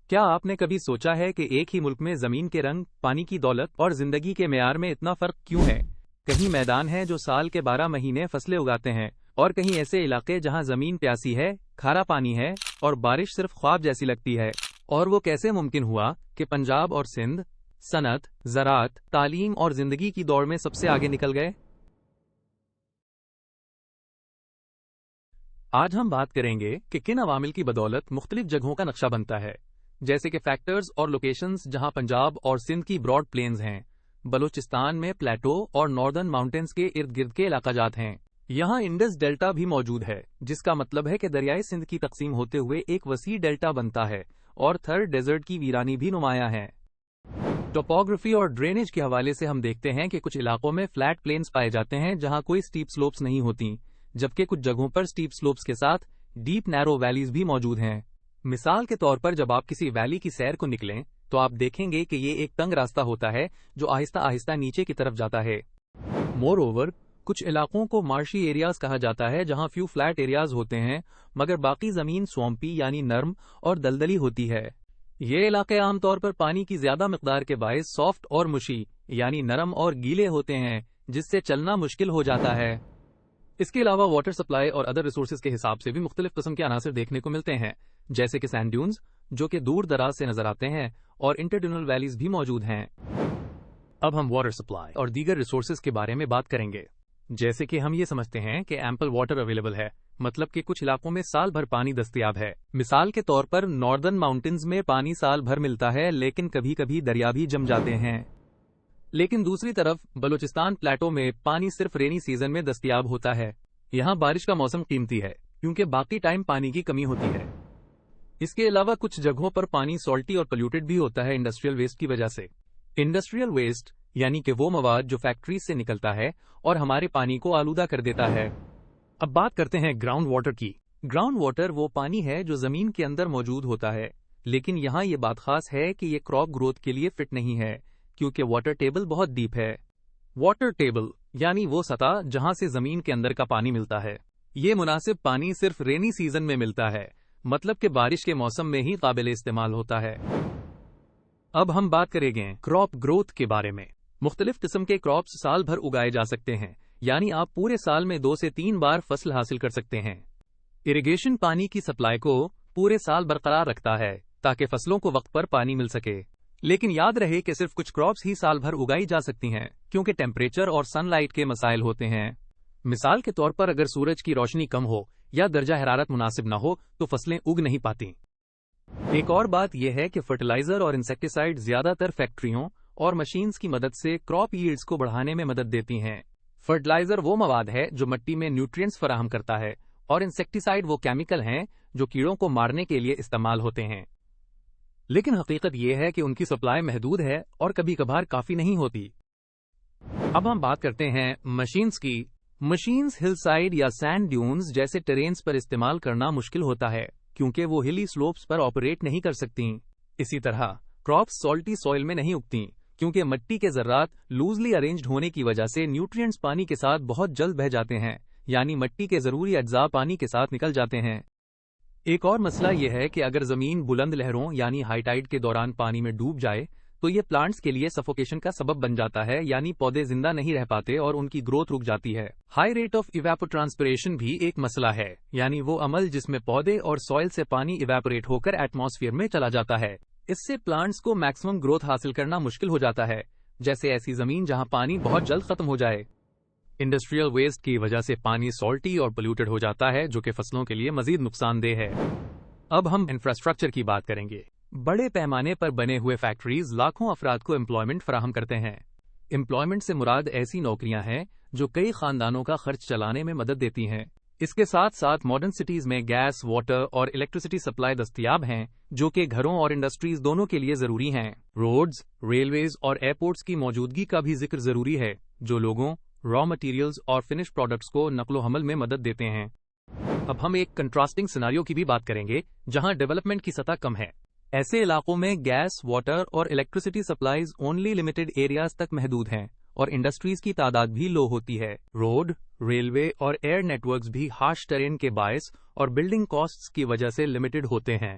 کیا آپ نے کبھی سوچا ہے کہ ایک ہی ملک میں زمین کے رنگ، پانی کی دولت اور زندگی کے معیار میں اتنا فرق کیوں ہے؟ کہیں میدان ہیں جو سال کے 12 مہینے فصلیں اگاتے ہیں، اور کہیں ایسے علاقے جہاں زمین پیاسی ہے، کھارا پانی ہے اور بارش صرف خواب جیسی لگتی ہے۔ اور وہ کیسے ممکن ہوا کہ پنجاب اور سندھ صنعت، زراعت، تعلیم اور زندگی کی دوڑ میں سب سے آگے نکل گئے؟ آج ہم بات کریں گے کہ کن عوامل کی بدولت مختلف جگہوں کا نقشہ بنتا ہے، جیسے کہ فیکٹرز اور لوکیشنز جہاں پنجاب اور سندھ کی براڈ پلینز ہیں، بلوچستان میں پلیٹو اور ناردرن ماؤنٹینز کے ارد گرد کے علاقہ جات ہیں۔ یہاں انڈس ڈیلٹا بھی موجود ہے، جس کا مطلب ہے کہ دریائے سندھ کی تقسیم ہوتے ہوئے ایک وسیع ڈیلٹا بنتا ہے، اور تھر ڈیزرٹ کی ویرانی بھی نمایاں ہے۔ ٹوپوگرافی اور ڈرینیج کے حوالے سے ہم دیکھتے ہیں کہ کچھ علاقوں میں فلیٹ پلینز پائے جاتے ہیں جہاں کوئی سٹیپ سلوپس نہیں ہوتی، جبکہ کچھ جگہوں پر سٹیپ سلوپس کے ساتھ ڈیپ نیرو ویلیز بھی موجود ہیں۔ مثال کے طور پر جب آپ کسی ویلی کی سیر کو نکلیں تو آپ دیکھیں گے کہ یہ ایک تنگ راستہ ہوتا ہے جو آہستہ آہستہ نیچے کی طرف جاتا ہے۔ مور اوور، کچھ علاقوں کو مارشی ایریاز کہا جاتا ہے جہاں فیو فلیٹ ایریاز ہوتے ہیں مگر باقی زمین سوامپی یعنی نرم اور دلدلی ہوتی ہے۔ یہ علاقے عام طور پر پانی کی زیادہ مقدار کے باعث سافٹ اور مشی یعنی نرم اور گیلے ہوتے ہیں، جس سے چلنا مشکل ہو جاتا ہے۔ اس کے علاوہ واٹر سپلائی اور ادر ریسورسز کے حساب سے بھی مختلف قسم کے عناصر دیکھنے کو ملتے ہیں، جیسے کہ سینڈ ڈیونز جو کہ دور دراز سے نظر آتے ہیں، اور انٹرڈیونل ویلیز بھی موجود ہیں۔ اب ہم واٹر سپلائی اور دیگر ریسورسز کے بارے میں بات کریں گے۔ جیسے کہ ہم یہ سمجھتے ہیں کہ ایمپل واٹر اویلیبل ہے، مطلب کہ کچھ علاقوں میں سال بھر پانی دستیاب ہے۔ مثال کے طور پر ناردرن ماؤنٹینز میں پانی سال بھر ملتا ہے، لیکن کبھی کبھی دریا بھی جم جاتے ہیں۔ لیکن دوسری طرف بلوچستان پلیٹو میں پانی صرف رینی سیزن میں دستیاب ہوتا ہے۔ یہاں بارش کا موسم قیمتی ہے کیونکہ باقی ٹائم پانی کی کمی ہوتی ہے۔ اس کے علاوہ کچھ جگہوں پر پانی سالٹی اور پلیوٹڈ بھی ہوتا ہے انڈسٹریل ویسٹ کی وجہ سے۔ انڈسٹریل ویسٹ یعنی کہ وہ مواد جو فیکٹریز سے نکلتا ہے اور ہمارے پانی کو آلودہ کر دیتا ہے۔ اب بات کرتے ہیں گراؤنڈ واٹر کی۔ گراؤنڈ واٹر وہ پانی ہے جو زمین کے اندر موجود ہوتا ہے، لیکن یہاں یہ بات خاص ہے کہ یہ کراپ گروتھ کے لیے فٹ نہیں ہے کیونکہ واٹر ٹیبل بہت ڈیپ ہے۔ واٹر ٹیبل یعنی وہ سطح جہاں سے زمین کے اندر کا پانی ملتا ہے۔ یہ مناسب پانی صرف رینی سیزن میں ملتا ہے، مطلب کہ بارش کے موسم میں ہی قابل استعمال ہوتا ہے۔ اب ہم بات کریں گے کراپ گروتھ کے بارے میں۔ مختلف قسم کے کراپس سال بھر اگائے جا سکتے ہیں، یعنی آپ پورے سال میں 2 سے 3 بار فصل حاصل کر سکتے ہیں۔ اریگیشن پانی کی سپلائی کو پورے سال برقرار رکھتا ہے تاکہ فصلوں کو وقت پر پانی مل سکے۔ لیکن یاد رہے کہ صرف کچھ کراپس ہی سال بھر اگائی جا سکتی ہیں کیونکہ ٹیمپریچر اور سن لائٹ کے مسائل ہوتے ہیں۔ مثال کے طور پر اگر سورج کی روشنی کم ہو یا درجہ حرارت مناسب نہ ہو تو فصلیں اگ نہیں پاتی۔ ایک اور بات یہ ہے کہ فرٹیلائزر اور انسیکٹیسائیڈ زیادہ تر فیکٹریوں اور مشینز کی مدد سے کراپ ییلڈز کو بڑھانے میں مدد دیتی ہیں۔ فرٹیلائزر وہ مواد ہے جو مٹی میں نیوٹرینٹس فراہم کرتا ہے، اور انسیکٹیسائیڈ وہ کیمیکل ہیں جو کیڑوں کو مارنے کے لیے استعمال ہوتے ہیں۔ لیکن حقیقت یہ ہے کہ ان کی سپلائی محدود ہے اور کبھی کبھار کافی نہیں ہوتی۔ اب ہم بات کرتے ہیں مشینز کی۔ مشینز ہل سائیڈ یا سینڈ ڈیونز جیسے ٹرینز پر استعمال کرنا مشکل ہوتا ہے کیونکہ وہ ہلی سلوپس پر آپریٹ نہیں کر سکتی۔ اسی طرح کراپس سالٹی سوئل میں نہیں اگتی کیونکہ مٹی کے ذرات لوزلی ارینجڈ ہونے کی وجہ سے نیوٹرینٹس پانی کے ساتھ بہت جلد بہہ جاتے ہیں، یعنی مٹی کے ضروری اجزاء پانی کے ساتھ نکل جاتے ہیں۔ ایک اور مسئلہ یہ ہے کہ اگر زمین بلند لہروں یعنی ہائی ٹائیڈ کے دوران پانی میں ڈوب جائے تو یہ پلانٹس کے لیے سفوکیشن کا سبب بن جاتا ہے، یعنی پودے زندہ نہیں رہ پاتے اور ان کی گروتھ رک جاتی ہے۔ ہائی ریٹ آف ایواپوٹرانسپریشن بھی ایک مسئلہ ہے، یعنی وہ عمل جس میں پودے اور سوئل سے پانی ایواپوریٹ ہو کر ایٹماسفیئر میں چلا جاتا ہے۔ اس سے پلانٹس کو میکسیمم گروتھ حاصل کرنا مشکل ہو جاتا ہے، جیسے ایسی زمین جہاں پانی بہت جلد ختم ہو جائے۔ انڈسٹریل ویسٹ کی وجہ سے پانی سالٹی اور پلیوٹڈ ہو جاتا ہے جو کہ فصلوں کے لیے مزید نقصان دہ ہے۔ اب ہم انفراسٹرکچر کی بات کریں گے۔ بڑے پیمانے پر بنے ہوئے فیکٹریز لاکھوں افراد کو امپلائمنٹ فراہم کرتے ہیں۔ امپلائمنٹ سے مراد ایسی نوکریاں ہیں جو کئی خاندانوں کا خرچ چلانے میں مدد دیتی ہیں۔ اس کے ساتھ ساتھ ماڈرن سٹیز میں گیس، واٹر اور الیکٹریسٹی سپلائی دستیاب ہیں جو کہ گھروں اور انڈسٹریز دونوں کے لیے ضروری ہیں۔ روڈز، ریلویز اور ایئرپورٹس کی موجودگی کا بھی ذکر ضروری ہے جو لوگوں، را مٹیریلز اور فنش پروڈکٹس کو نقل و حمل میں مدد دیتے ہیں۔ اب ہم ایک کنٹراسٹنگ سیناریو کی بھی بات کریں گے جہاں ڈیولپمنٹ کی سطح کم ہے۔ ایسے علاقوں میں گیس، واٹر اور electricity supplies only limited areas تک محدود ہیں اور انڈسٹریز کی تعداد بھی لو ہوتی ہے۔ روڈ، ریلوے اور ایئر نیٹ ورکس بھی ہارش ٹرین کے باعث اور بلڈنگ کاسٹس کی وجہ سے لمیٹڈ ہوتے ہیں۔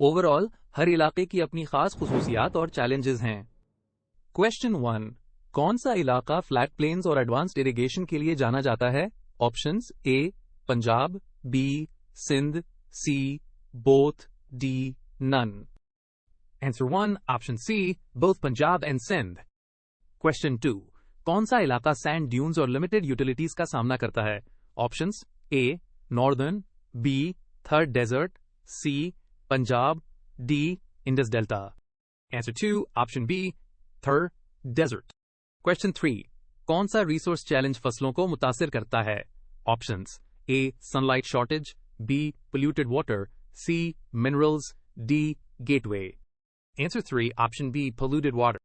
اوور آل ہر علاقے کی اپنی خاص خصوصیات اور چیلنجز ہیں۔ کویشچن 1، کون سا علاقہ فلیٹ پلینز اور ایڈوانسڈ اریگیشن کے لیے جانا جاتا ہے؟ Options A Punjab, B Sindh, C both, D none. Answer 1 option C both Punjab and Sindh. Question 2، کون سا علاقہ سینڈ ڈیونز اور لمیٹڈ یوٹیلیٹیز کا سامنا کرتا ہے؟ Options A northern, B Thar desert, C Punjab, D Indus delta. Answer 2 option B Thar desert. Question 3، کون سا ریسورس چیلنج فصلوں کو متاثر کرتا ہے؟ Options A sunlight shortage, B polluted water, C minerals, D gateway. Answer 3 option B polluted water۔